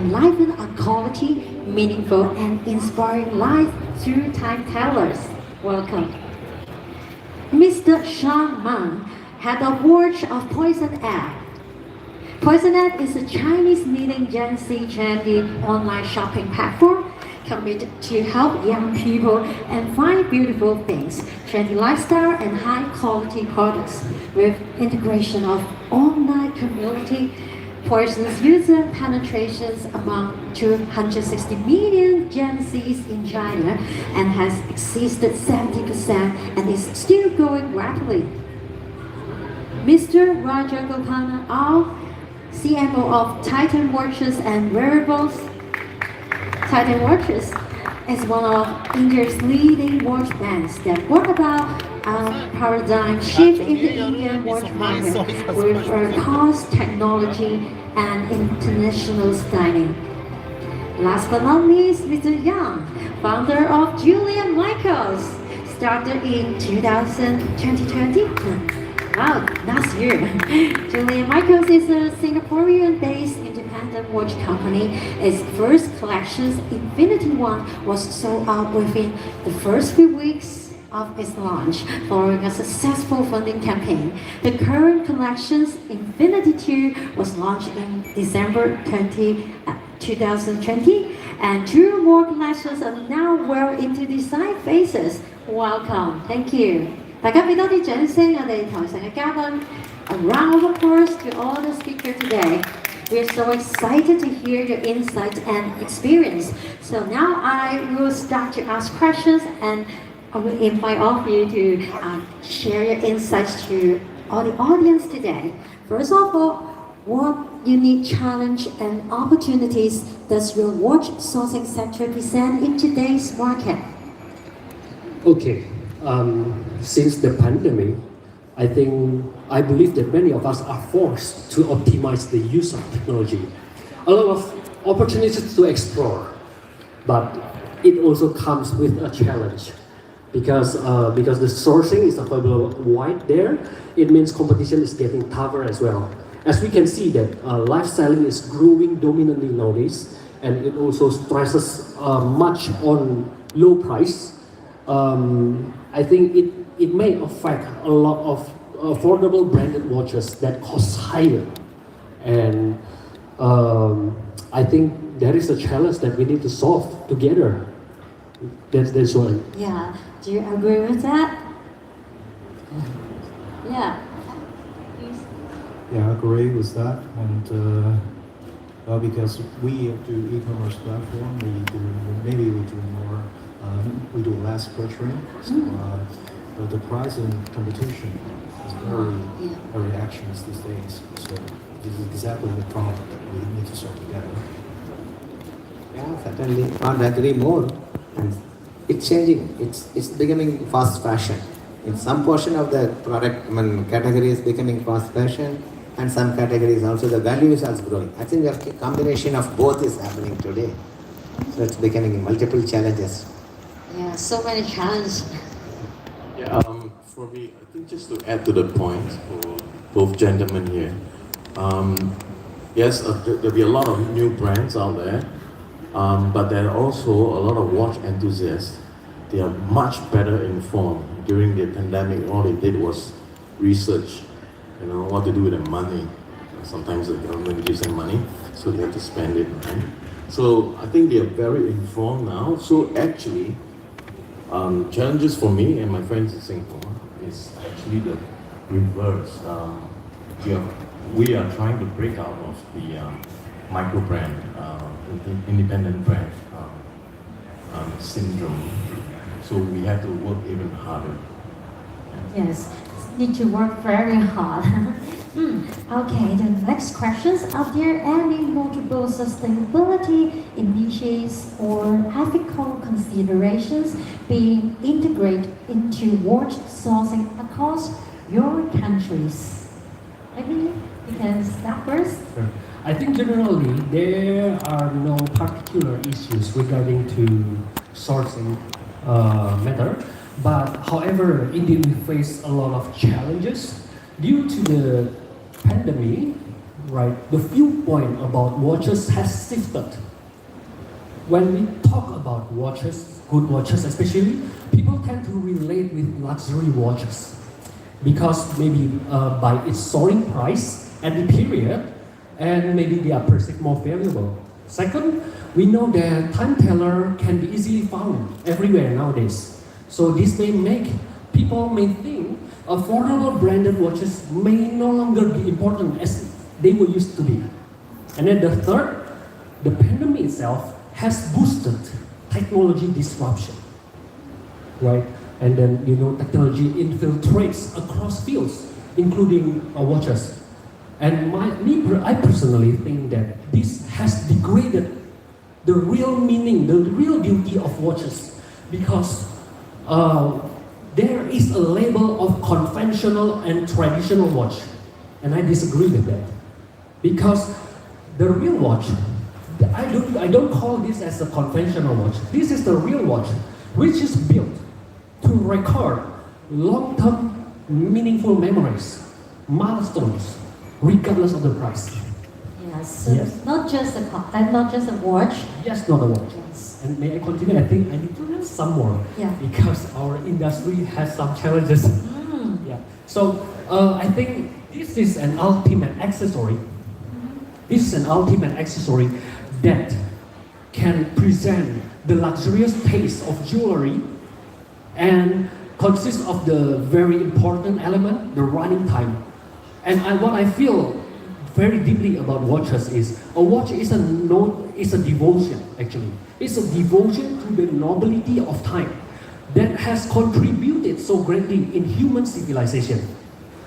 enliven a quality, meaningful, and inspiring life through time tellers. Welcome. Mr. Sean Mang, head of watch of Poison Egg. Poison Egg is a Chinese leading Gen Z trendy online shopping platform committed to help young people and find beautiful things, trendy lifestyle, and high quality products. With integration of online community, Poison's user penetrations among 260 million Gen Zs in China and has exceeded 70% and is still growing rapidly. Mr. Raja Gopana, our CMO of Titan Watches and Wearables. Titan Watches is one of India's leading watch brands that brought about a paradigm shift in the Indian watch market with cost, technology, and international styling. Last but not least, Mr. Yang, founder of Julian Michaels, started in 2020. Wow, last year. Julian Michaels is a Singaporean-based independent watch company. Its first collections, Infinity One, was sold out within the first few weeks of its launch, following a successful funding campaign. The current collections, Infinity 2, was launched in December 2020, and two more collections are now well into design phases. Welcome, thank you. 大家俾多啲掌聲，我哋台上嘅嘉賓。A round of applause to all the speakers today. We are so excited to hear your insights and experience. So now I will start to ask questions, and I will invite all of you to share your insights to all the audience today. First of all, what unique challenge and opportunities does your watch sourcing sector present in today's market? Okay. Since the pandemic, I believe that many of us are forced to optimize the use of technology. A lot of opportunities to explore, but it also comes with a challenge because the sourcing is available wide there. It means competition is getting tougher as well. As we can see that lifestyling is growing dominantly nowadays, and it also stresses much on low price. I think it may affect a lot of affordable branded watches that cost higher, and I think there is a challenge that we need to solve together. That's one. Yeah, do you agree with that? Yeah. Yeah, I agree with that, and because we do e-commerce platform, maybe we do more. We do less purchasing, so, but the price and competition is very actions these days. So this is exactly the problem that we need to solve together. Yeah, certainly. Can't agree more. And it's changing. It's becoming fast fashion. In some portion of the product, category is becoming fast fashion, and some categories also the value is also growing. I think a combination of both is happening today. So it's becoming multiple challenges. Yeah, so many challenges. Yeah, for me, I think just to add to the point for both gentlemen here, yes, there'll be a lot of new brands out there, but there are also a lot of watch enthusiasts. They are much better informed. During the pandemic, all they did was research, what to do with their money. Sometimes the government gives them money, so they have to spend it, right? So I think they are very informed now. So actually, challenges for me and my friends in Singapore is actually the reverse. We are trying to break out of the micro brand, independent brand syndrome. So we have to work even harder. Yes, need to work very hard. Okay, the next questions. Are there any notable sustainability initiatives or ethical considerations being integrated into watch sourcing across your countries? Maybe you can start first. Sure. I think generally there are no particular issues regarding to sourcing matter, but however, indeed we face a lot of challenges due to the pandemic. right, the viewpoint about watches has shifted. When we talk about watches, good watches especially, people tend to relate with luxury watches because maybe by its soaring price at the period, and maybe they are perceived more valuable. Second, we know that time teller can be easily found everywhere nowadays. So this may make people may think affordable branded watches may no longer be important as they were used to be. And then the third, the pandemic itself has boosted technology disruption, right? And then technology infiltrates across fields, including watches. And I personally think that this has degraded the real meaning, the real beauty of watches, because there is a label of conventional and traditional watch, and I disagree with that, because the real watch, I don't call this as a conventional watch. This is the real watch, which is built to record long-term, meaningful memories, milestones, regardless of the price. Yes, so Yes. not just a watch. Yes, not a watch. Yes. And may I continue? I think I need to learn some more Yeah. because our industry has some challenges. Mm. Yeah. So I think this is an ultimate accessory. This is an ultimate accessory that can present the luxurious taste of jewelry and consists of the very important element, the running time. And what I feel very deeply about watches is a watch is a devotion actually. It's a devotion to the nobility of time that has contributed so greatly in human civilization.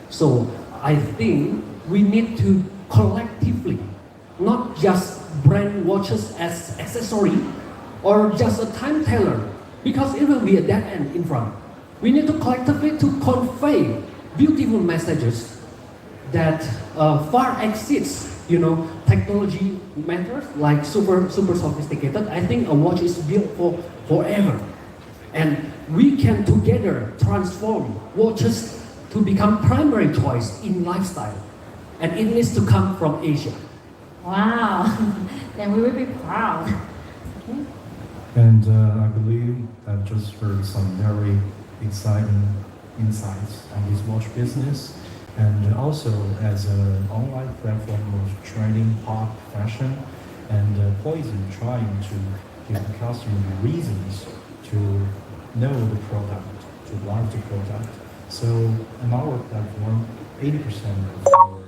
So I think we need to collectively not just brand watches as accessory or just a time teller, because it will be a dead end in front. We need to collectively to convey beautiful messages that far exceeds technology matters like super sophisticated. I think a watch is built for forever, and we can together transform watches to become primary choice in lifestyle, and it needs to come from Asia. Wow, then we will be proud. And I believe I've just heard some very exciting insights on this watch business. And also as an online platform of trending pop fashion, and Poison trying to give the customer reasons to know the product, to like the product. So on our platform, 80% of our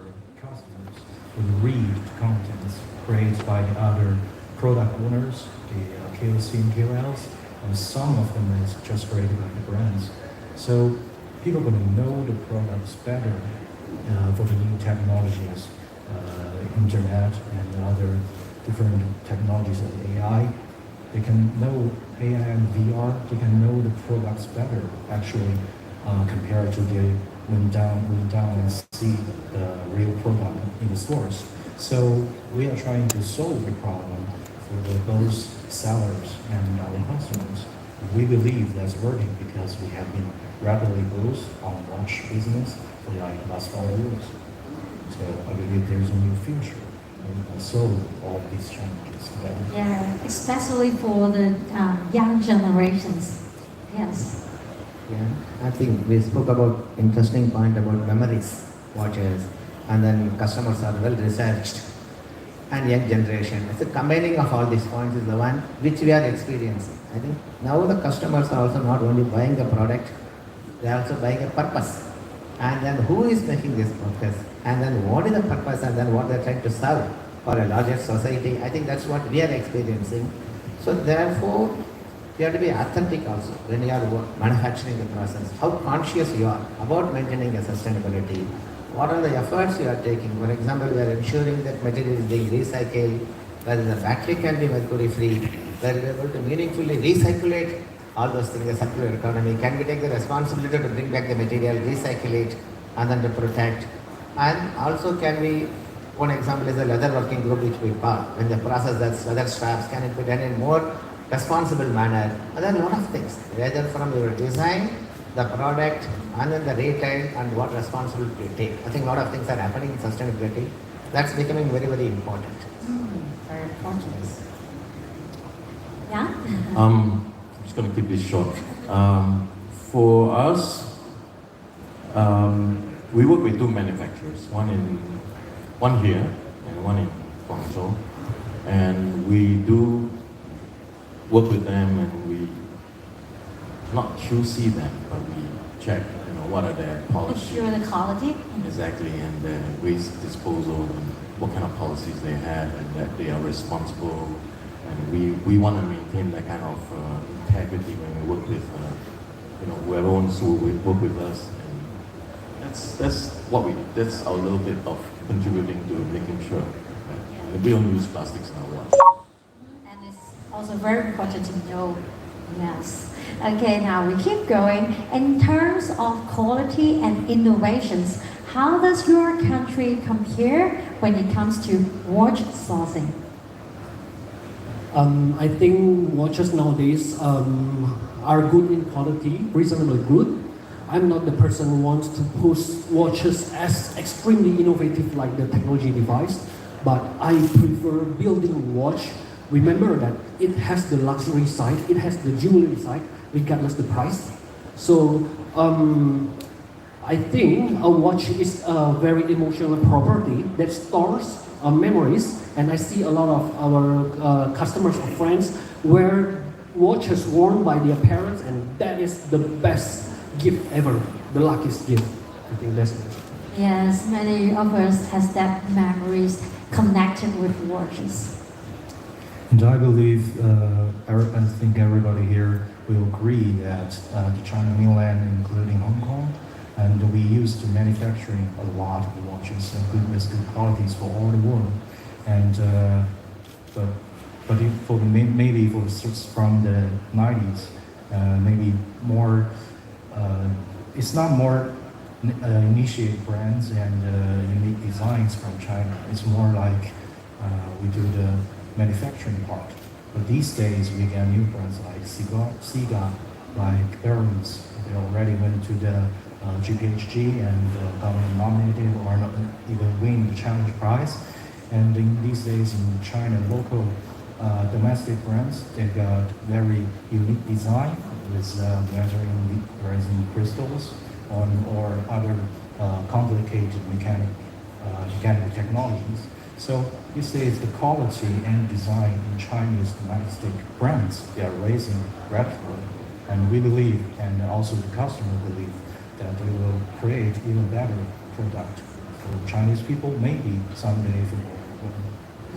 customers will read contents created by the other product owners, the KOC and KOLs, and some of them is just created by the brands. So people are going to know the products better for the new technologies, internet and other different technologies of AI. They can know AI and VR, they can know the products better actually compared to the when down and see the real product in the stores. So we are trying to solve the problem for both sellers and our customers. We believe that's working because we have been rapidly growth on watch business for like last 5 years. So I believe there's a new future and we can solve all these challenges together. Yeah, especially for the young generations. Yes. Yeah, I think we spoke about interesting point about memories, watches, and then customers are well researched, and young generation. So combining of all these points is the one which we are experiencing. I think now the customers are also not only buying the product, they are also buying a purpose. And then who is making this purpose? And then what is the purpose? And then what they're trying to serve for a larger society. I think that's what we are experiencing. So therefore, you have to be authentic also when you are manufacturing the process. How conscious you are about maintaining a sustainability. What are the efforts you are taking? For example, we are ensuring that material is being recycled, whether the battery can be mercury free, whether we are able to meaningfully recirculate all those things, the circular economy. Can we take the responsibility to bring back the material, recycle it, and then to protect? And also can we, one example is the leather working group which we part. When the process that's leather straps, can it be done in more responsible manner? And then a lot of things, whether from your design, the product, and then the retail, and what responsibility you take. I think a lot of things are happening in sustainability. That's becoming very, very important. Very important. Yeah? I'm just going to keep this short. For us, we work with two manufacturers, one here and one in Guangzhou, and we do work with them, and we not QC them, but we check, what are their policies. Ensure the quality. Exactly, and their waste disposal, and what kind of policies they have, and that they are responsible. And we want to maintain that kind of integrity when we work with, whoever wants to work with us. And that's our little bit of contributing to making sure that we don't use plastics in our watch. And it's also very important to know. Yes. Okay, now we keep going. In terms of quality and innovations, how does your country compare when it comes to watch sourcing? I think watches nowadays are good in quality, reasonably good. I'm not the person who wants to push watches as extremely innovative like the technology device, but I prefer building watch. Remember that it has the luxury side, it has the jewelry side, regardless the price. So I think a watch is a very emotional property that stores memories, and I see a lot of our customers or friends wear watches worn by their parents, and that is the best gift ever, the luckiest gift. I think that's it. Yes, many of us has that memories connected with watches. And I believe, I think everybody here will agree that the China mainland, including Hong Kong, and we used to manufacturing a lot of watches and with good qualities for all the world. And but maybe from the 90s, maybe more. It's not more initiate brands and unique designs from China. It's more like we do the manufacturing part. But these days we get new brands like Siga, like Airlines. They already went to the GPHG and got nominated or not, even win the challenge prize. And these days in China, local domestic brands, they got very unique design with measuring resin crystals or other complicated mechanical technologies. So these days the quality and design in Chinese domestic brands, they are raising rapidly. And we believe, and also the customer believe, that they will create even better product for Chinese people, maybe someday for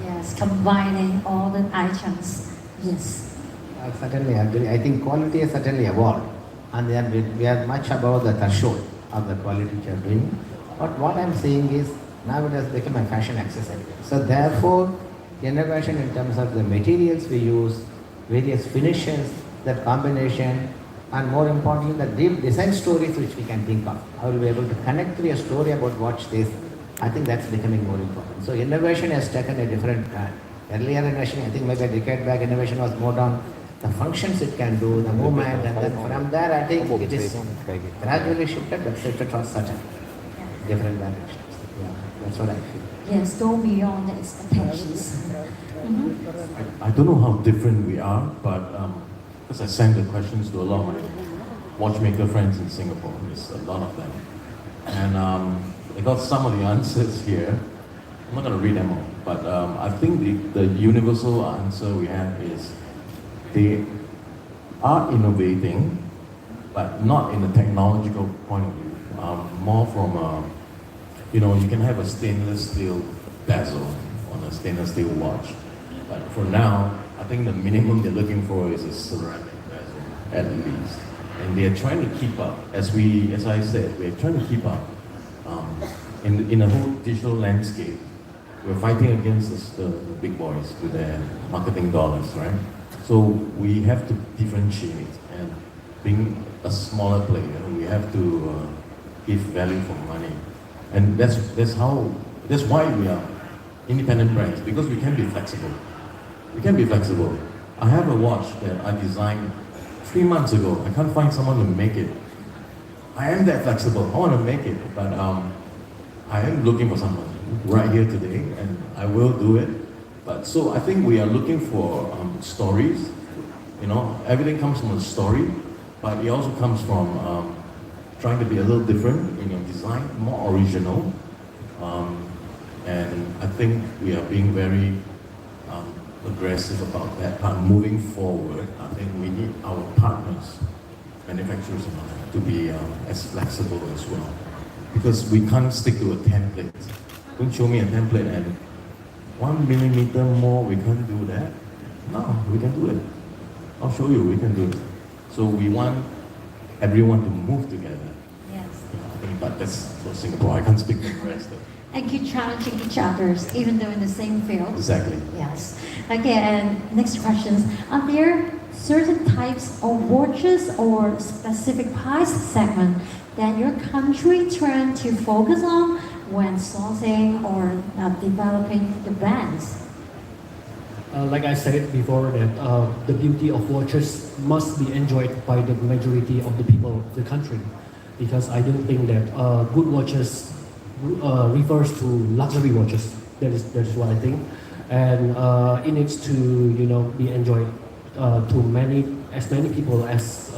Yes, combining all the items. Yes. I certainly agree. I think quality has certainly evolved, and we are much above the threshold of the quality which you are doing. But what I'm saying is, now it has become a fashion accessory. So therefore, innovation in terms of the materials we use, various finishes, that combination, and more importantly, the deep design stories which we can think of. How will be able to connect to a story about watch this? I think that's becoming more important. So innovation has taken a different earlier innovation, I think maybe a decade back, innovation was more on the functions it can do, the movement, and then from there I think it is gradually shifted, but shifted for certain different directions. Yeah, that's what I feel. Yes, go beyond the expectations. I don't know how different we are, but because I sent the questions to a lot of my watchmaker friends in Singapore, there's a lot of them. And I got some of the answers here. I'm not going to read them all, but I think the universal answer we have is they are innovating, but not in a technological point of view. More from you can have a stainless steel bezel on a stainless steel watch. But for now, I think the minimum they're looking for is a ceramic bezel, at least. And they're trying to keep up. As I said, we're trying to keep up. In a whole digital landscape, we're fighting against the big boys with their marketing dollars, right? So we have to differentiate, and being a smaller player, we have to give value for money. And that's why we are independent brands, because we can be flexible. We can be flexible. I have a watch that I designed 3 months ago. I can't find someone to make it. I am that flexible. I want to make it, but I am looking for someone to right here today, and I will do it. But so I think we are looking for stories. You know, everything comes from a story, but it also comes from trying to be a little different in your design, more original. And I think we are being very aggressive about that. But moving forward, I think we need our partners, manufacturers, to be as flexible as well. Because we can't stick to a template. Don't show me a template and 1 millimeter more, we can't do that. No, we can do it. I'll show you, we can do it. So we want everyone to move together. Yes. I think that's for Singapore. I can't speak for the rest. And keep challenging each other, even though in the same field. Exactly. Yes. Okay, and next questions. Are there certain types of watches or specific price segment that your country trying to focus on when sourcing or developing the brands? Like I said before, that the beauty of watches must be enjoyed by the majority of the people of the country, because I don't think that good watches refers to luxury watches. That's what I think, and it needs to be enjoyed to as many people as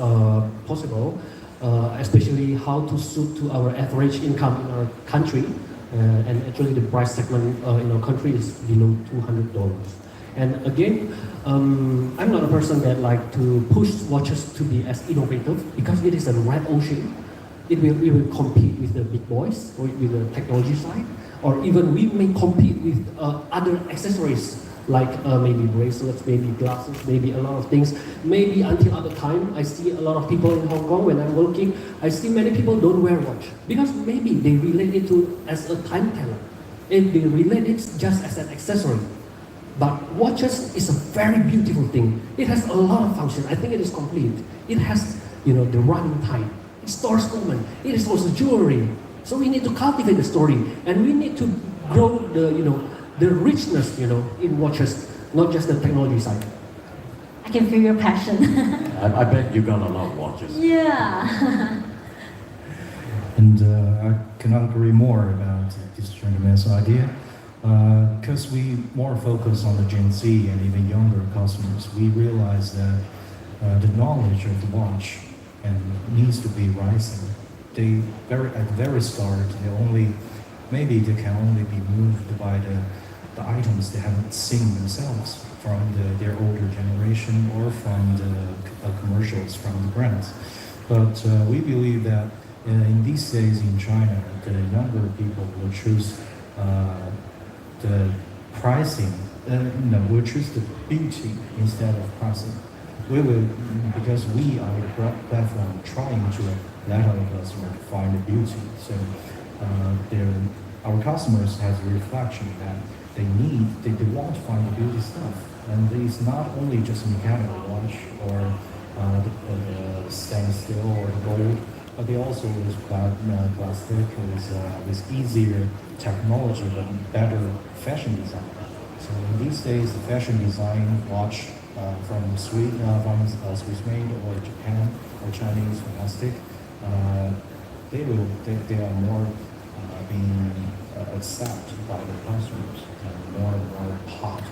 possible, especially how to suit to our average income in our country, and actually the price segment in our country is below $200. And again, I'm not a person that like to push watches to be as innovative, because it is a red ocean. It will compete with the big boys or with the technology side, or even we may compete with other accessories like maybe bracelets, maybe glasses, maybe a lot of things. Maybe until other time, I see a lot of people in Hong Kong when I'm working, I see many people don't wear watch because maybe they relate it to as a time teller, and they relate it just as an accessory. But watches is a very beautiful thing. It has a lot of function. I think it is complete. It has, the running time. It stores moment. It is also jewelry. So we need to cultivate the story, and we need to grow the richness, in watches, not just the technology side. I can feel your passion. I bet you got a lot of watches. Yeah. And I cannot agree more about this gentleman's idea. Because we more focus on the Gen Z and even younger customers, we realize that the knowledge of the watch needs to be rising. At the very start, maybe they can only be moved by the items they haven't seen themselves from their older generation or from the commercials from the brands. But we believe that in these days in China, the younger people will choose the pricing, we'll choose the beauty instead of pricing. Because we are a platform trying to let our customer find the beauty. So our customers has a reflection that they want to find the beauty stuff. And it's not only just mechanical watch or the stainless steel or the gold, but they also use plastic with easier technology but better fashion design. So in these days, the fashion design watch from Swiss made or Japan or Chinese plastic, they are more being accepted by the customers and more hot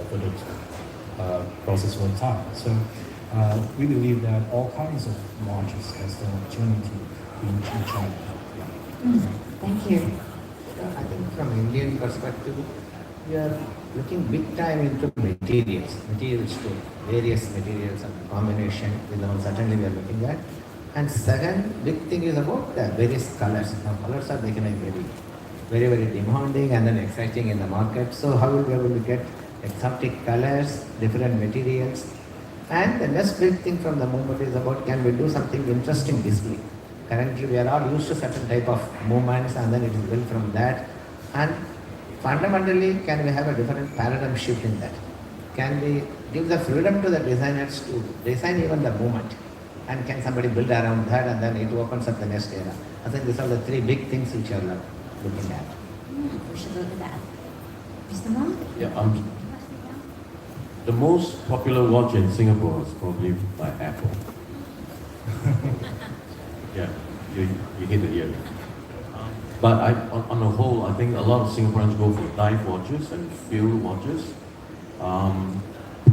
for the process of time. So we believe that all kinds of watches has the opportunity in China. Thank you. I think from Indian perspective, we are looking big time into materials too, various materials and combination is the one certainly we are looking at. And second big thing is about the various colors. Now colors are becoming very, very demanding and then exciting in the market. So how will we be able to get exotic colors, different materials? And the next big thing from the movement is about, can we do something interesting display? Currently we are all used to certain type of movements and then it is built from that. And fundamentally, can we have a different paradigm shift in that? Can we give the freedom to the designers to design even the movement? And can somebody build around that and then it opens up the next era? I think these are the three big things which are looking at. We should look at that. Mr. Wong? Yeah, the most popular watch in Singapore is probably by Apple. Yeah, you hit it here. But on the whole, I think a lot of Singaporeans go for dive watches and field watches.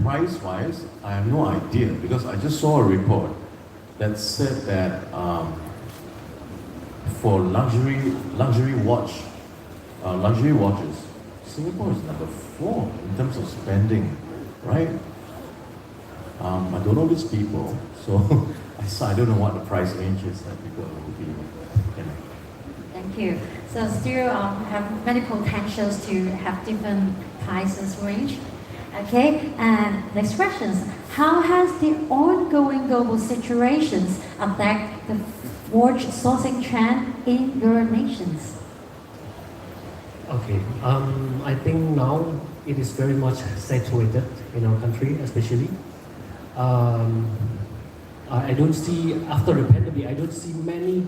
Price-wise, I have no idea because I just saw a report that said that for luxury watches, Singapore is number 4 in terms of spending, right? I don't know these people, so I don't know what the price range is that people will be. Thank you. So still have many potentials to have different prices range. Okay, and next questions. How has the ongoing global situations affect the watch sourcing trend in your nations? Okay, I think now it is very much saturated in our country, especially. I don't see, after the pandemic, I don't see many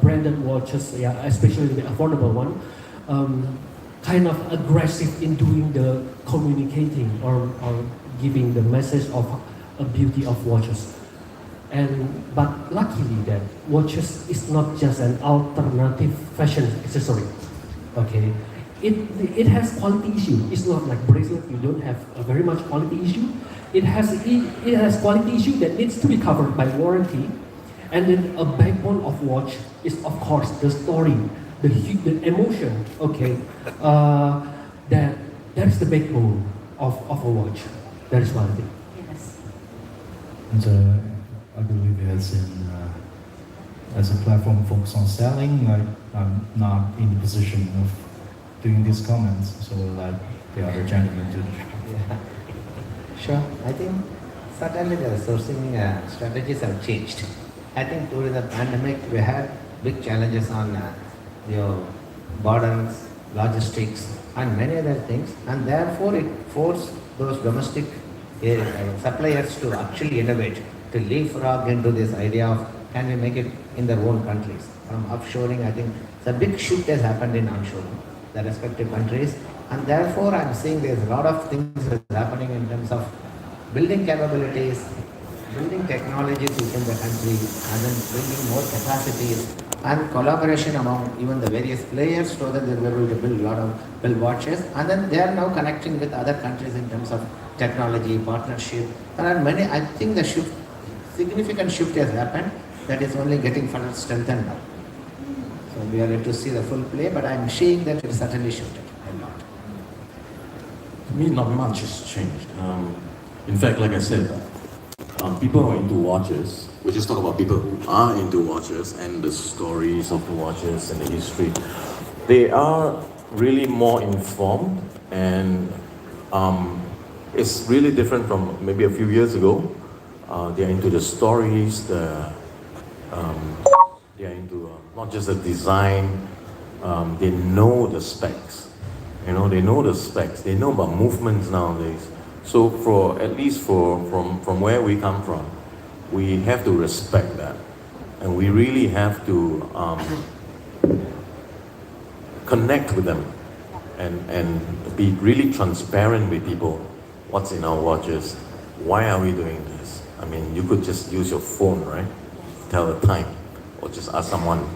branded watches, yeah, especially the affordable one, kind of aggressive in doing the communicating or giving the message of a beauty of watches. But luckily that watches is not just an alternative fashion accessory. Okay, it has quality issue. It's not like bracelet. You don't have a very much quality issue. It has quality issue that needs to be covered by warranty. And then a backbone of watch is of course the story, the emotion. Okay, that's the backbone of a watch. That is one thing. Yes. And I believe as a platform focused on selling, I'm not in the position of doing these comments. So like the other gentlemen did. Yeah. Sure. I think certainly the sourcing strategies have changed. I think during the pandemic we had big challenges on borders, logistics, and many other things, and therefore it forced those domestic suppliers to actually innovate, to leapfrog into this idea of can we make it in their own countries. From offshoring, I think the big shift has happened in onshoring, the respective countries, and therefore I'm seeing there's a lot of things that is happening in terms of building capabilities, building technologies within the country, and then bringing more capacities and collaboration among even the various players so that they're able to build watches, and then they are now connecting with other countries in terms of technology, partnership. There are many, I think the significant shift has happened that is only getting further strengthened now. So we are yet to see the full play, but I'm seeing that it certainly shifted a lot. To me, not much has changed. In fact, like I said, people who are into watches, we just talk about people who are into watches and the stories of the watches and the history. They are really more informed, and it's really different from maybe a few years ago. They're into the stories, they're into not just the design, they know the specs. They know the specs, they know about movements nowadays. So at least from where we come from, we have to respect that. And we really have to connect with them and be really transparent with people. What's in our watches? Why are we doing this? I mean, you could just use your phone, right? Tell the time, or just ask someone.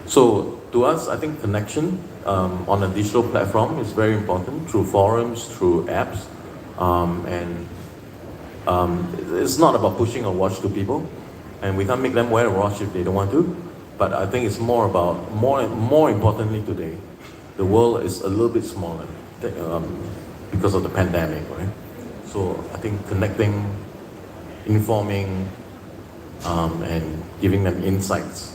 So to us, I think connection on a digital platform is very important, through forums, through apps, and it's not about pushing a watch to people, and we can't make them wear a watch if they don't want to. But I think it's more about more importantly today, the world is a little bit smaller because of the pandemic, right? So I think connecting, informing, and giving them insights,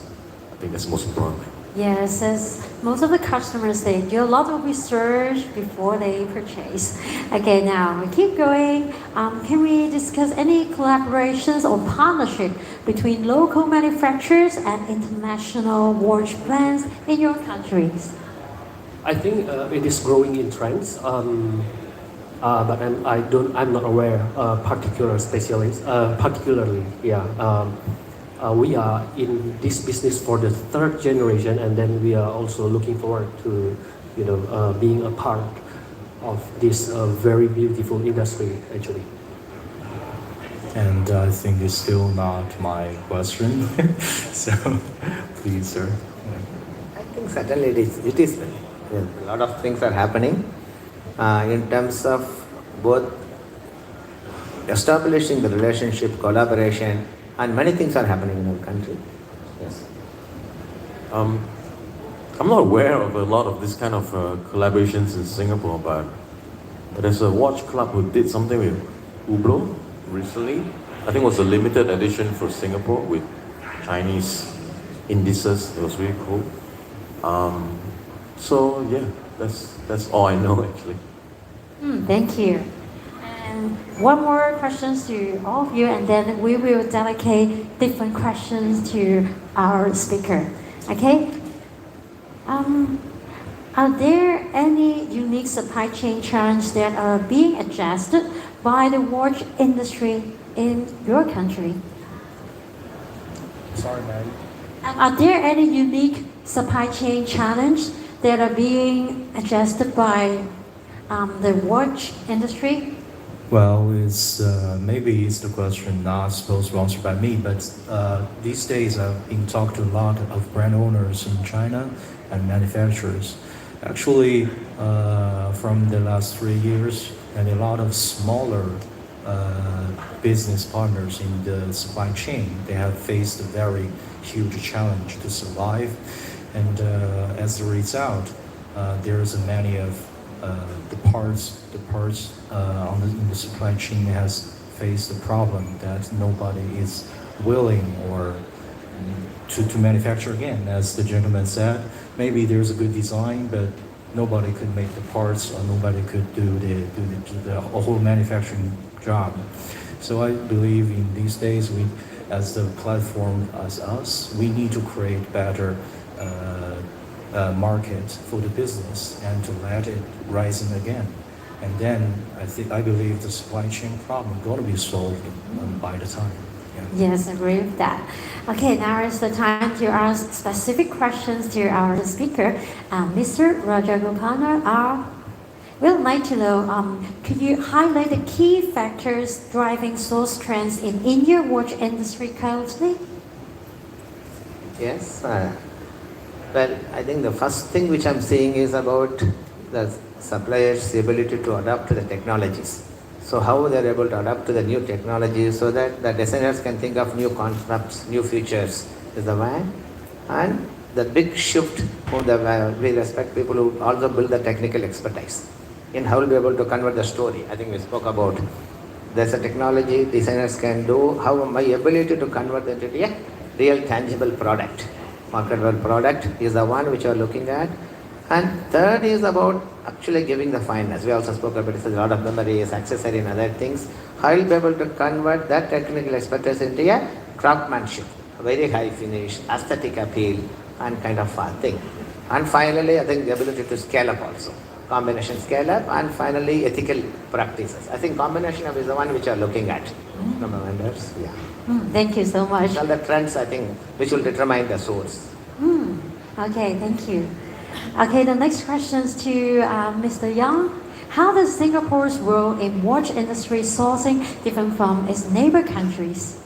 I think that's the most important thing. Yes, as most of the customers, they do a lot of research before they purchase. Okay, now we keep going. Can we discuss any collaborations or partnership between local manufacturers and international watch brands in your countries? I think it is growing in trends, but I'm not aware particularly. Yeah. We are in this business for the 3rd generation, and then we are also looking forward to, being a part of this very beautiful industry, actually. And I think it's still not my question. So, please, sir. think certainly it is. It is. A lot of things are happening in terms of both establishing the relationship, collaboration, and many things are happening in our country. Yes. I'm not aware of a lot of this kind of collaborations in Singapore, but there's a watch club who did something with Hublot recently. I think it was a limited edition for Singapore with Chinese indices. It was really cool. So yeah, that's all I know actually. Thank you. And one more question to all of you, and then we will delegate different questions to our speaker. Okay? Are there any unique supply chain challenges that are being adjusted by the watch industry in your country? Sorry, ma'am. And are there any unique supply chain challenges that are being adjusted by the watch industry? Well, it's maybe it's the question not supposed to answer by me, but these days I've been talking to a lot of brand owners in China and manufacturers. Actually, from the last 3 years, and a lot of smaller business partners in the supply chain, they have faced a very huge challenge to survive, and as a result, there's many of the parts in the supply chain has faced the problem that nobody is willing or to manufacture again. As the gentleman said, maybe there's a good design, but nobody could make the parts or nobody could do the whole manufacturing job. So I believe in these days, we, as the platform, as us, we need to create better market for the business and to let it rising again. And then I believe the supply chain problem is going to be solved by the time. Yeah. Yes, I agree with that. Okay, now is the time to ask specific questions to our speaker, Mr. Rajagopala. We'd like to know, could you highlight the key factors driving source trends in India watch industry currently? Yes. Well, I think the first thing which I'm seeing is about the suppliers' ability to adapt to the technologies. So how they're able to adapt to the new technologies so that the designers can think of new concepts, new features is the one. And the big shift, we respect people who also build the technical expertise in how to be able to convert the story. I think we spoke about there's a technology designers can do, how my ability to convert it into a real tangible product, marketable product is the one which we are looking at. And third is about actually giving the fineness. We also spoke about a lot of memories, accessory and other things. How will be able to convert that technical expertise into a craftsmanship, a very high finish, aesthetic appeal and kind of thing. And finally, I think the ability to scale up also. Combination scale up and finally ethical practices. I think combination of is the one which we are looking at from the vendors. Yeah. Thank you so much. These are the trends I think which will determine the source. Okay, thank you. Okay, the next question is to Mr. Yang. How does Singapore's role in watch industry sourcing differ from its neighbor countries?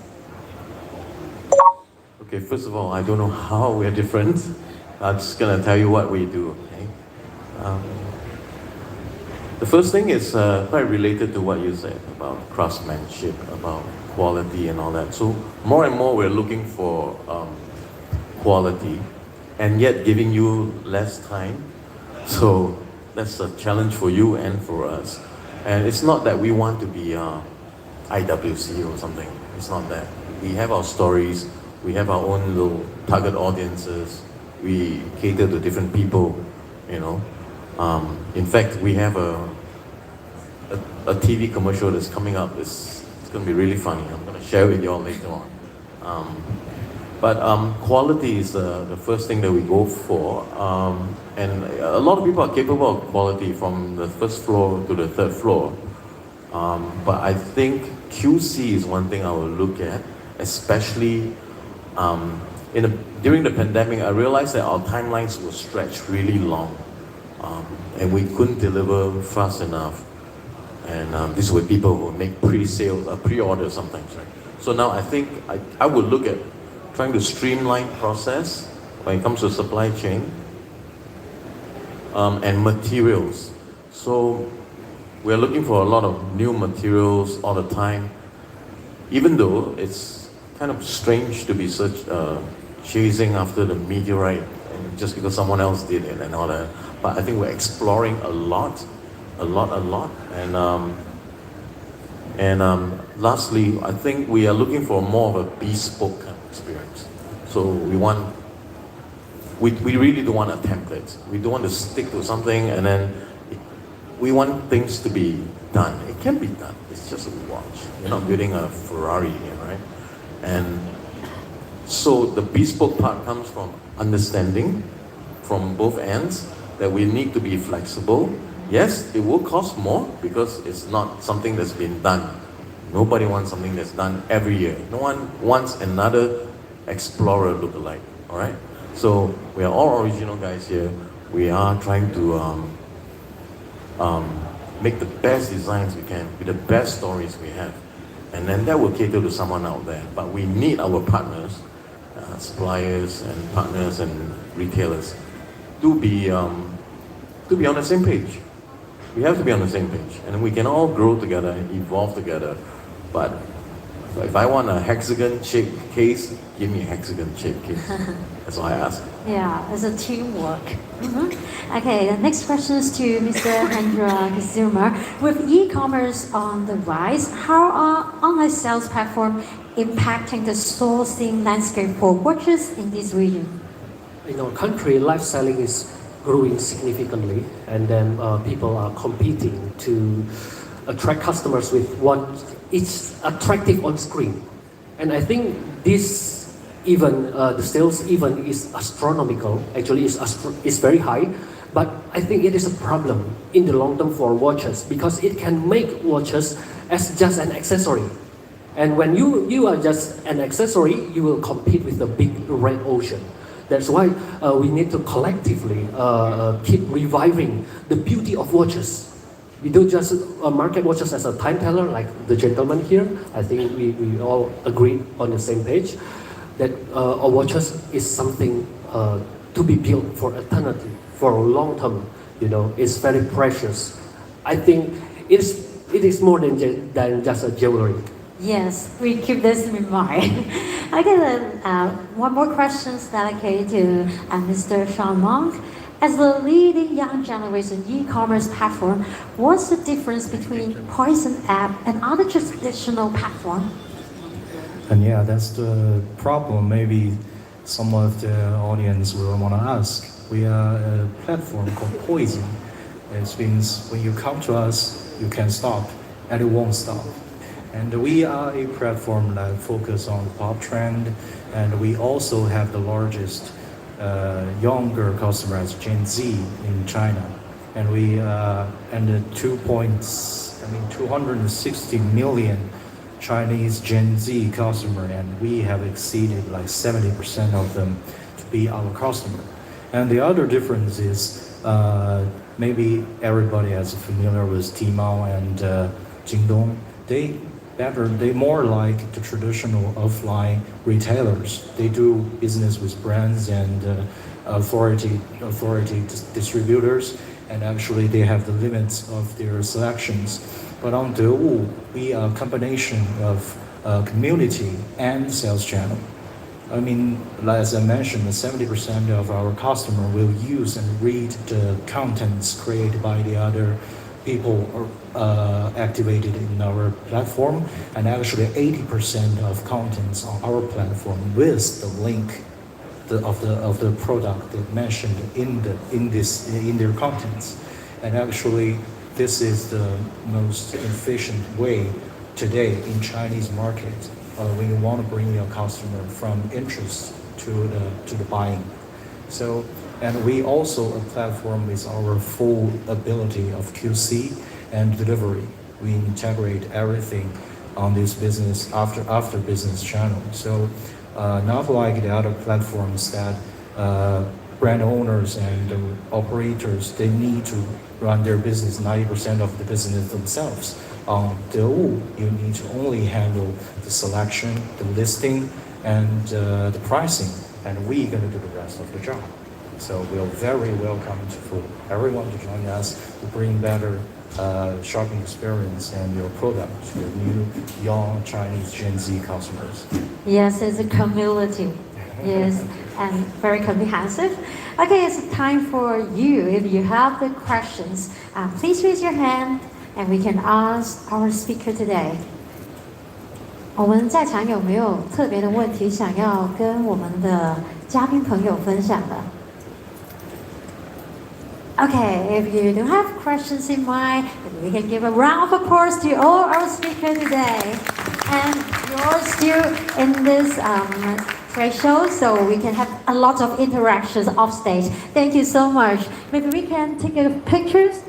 Okay, first of all, I don't know how we're different. I'm just gonna tell you what we do. Okay. The first thing is quite related to what you said about craftsmanship, about quality and all that. So more and more we're looking for quality and yet giving you less time. So that's a challenge for you and for us. And it's not that we want to be IWC or something. It's not that. We have our stories. We have our own little target audiences. We cater to different people, you know. In fact, we have a TV commercial that's coming up. It's going to be really funny. I'm going to share it with you all later on. But quality is the first thing that we go for. And a lot of people are capable of quality from the first floor to the third floor. But I think QC is one thing I will look at, especially during the pandemic. I realized that our timelines were stretched really long. And we couldn't deliver fast enough. And this were people who make pre-sales, pre-orders sometimes, right? So now I think I would look at trying to streamline process when it comes to supply chain and materials. So we're looking for a lot of new materials all the time, even though it's kind of strange to be chasing after the meteorite just because someone else did it and all that. But I think we're exploring a lot. And lastly, I think we are looking for more of a bespoke kind of experience. So we really don't want a template. We don't want to stick to something and then we want things to be done. It can be done. It's just a watch. You're not building a Ferrari here, right? And so the bespoke part comes from understanding from both ends that we need to be flexible. Yes, it will cost more because it's not something that's been done. Nobody wants something that's done every year. No one wants another Explorer lookalike, all right? So we are all original guys here. We are trying to make the best designs we can with the best stories we have. And then that will cater to someone out there. But we need our partners, suppliers and partners and retailers to be on the same page. We have to be on the same page. And we can all grow together, evolve together. But if I want a hexagon-shaped case, give me a hexagon-shaped case. That's all I ask. Yeah, it's a teamwork. Okay, the next question is to Mr. Hendra Kazuma. With e-commerce on the rise, how are online sales platforms impacting the sourcing landscape for watches in this region? In our country, live selling is growing significantly, and then people are competing to attract customers with what is attractive on screen. And I think this even the sales even is astronomical. Actually, is very high. But I think it is a problem in the long term for watches because it can make watches as just an accessory. And when you are just an accessory, you will compete with the big red ocean. That's why we need to collectively keep reviving the beauty of watches. We don't just market watches as a time teller like the gentleman here. I think we all agree on the same page that a watches is something to be built for eternity, for a long term. You know, it's very precious. I think it is more than just a jewelry. Yes, we keep this in mind. Okay, then one more question dedicated to Mr. Sean Monk. As the leading young generation e-commerce platform, what's the difference between Poison app and other traditional platforms? And yeah, that's the problem. Maybe some of the audience will want to ask. We are a platform called Poison. It means when you come to us, you can stop, and it won't stop. And we are a platform that focuses on pop trend, and we also have the largest younger customers, Gen Z in China, and we and the 260 million Chinese Gen Z customer, and we have exceeded like 70% of them to be our customer. And the other difference is maybe everybody is familiar with Tmall and Jingdong. They more like the traditional offline retailers. They do business with brands and authority distributors, and actually they have the limits of their selections. But on Dewu, we are a combination of community and sales channel. I mean, as I mentioned, 70% of our customer will use and read the contents created by the other people activated in our platform, and actually 80% of contents on our platform with the link of the product that mentioned in their contents. And actually, this is the most efficient way today in Chinese market when you want to bring your customer from interest to the buying. So, and we also a platform with our full ability of QC and delivery. We integrate everything on this business after business channel. So not like the other platforms that brand owners and operators, they need to run their business 90% of the business themselves. On Dewu, you need to only handle the selection, the listing, and the pricing, and we're gonna do the rest of the job. So we're very welcome for everyone to join us to bring better shopping experience and your product to the new young Chinese Gen Z customers. Yes, it's a community. Yes, and very comprehensive. Okay, it's time for you. If you have the questions, please raise your hand and we can ask our speaker today. 我们在场有没有特别的问题想要跟我们的嘉宾朋友分享的？ Okay, if you don't have questions in mind, we can give a round of applause to all our speakers today. And you're still in this trade show, so we can have a lot of interactions off stage. Thank you so much. Maybe we can take a pictures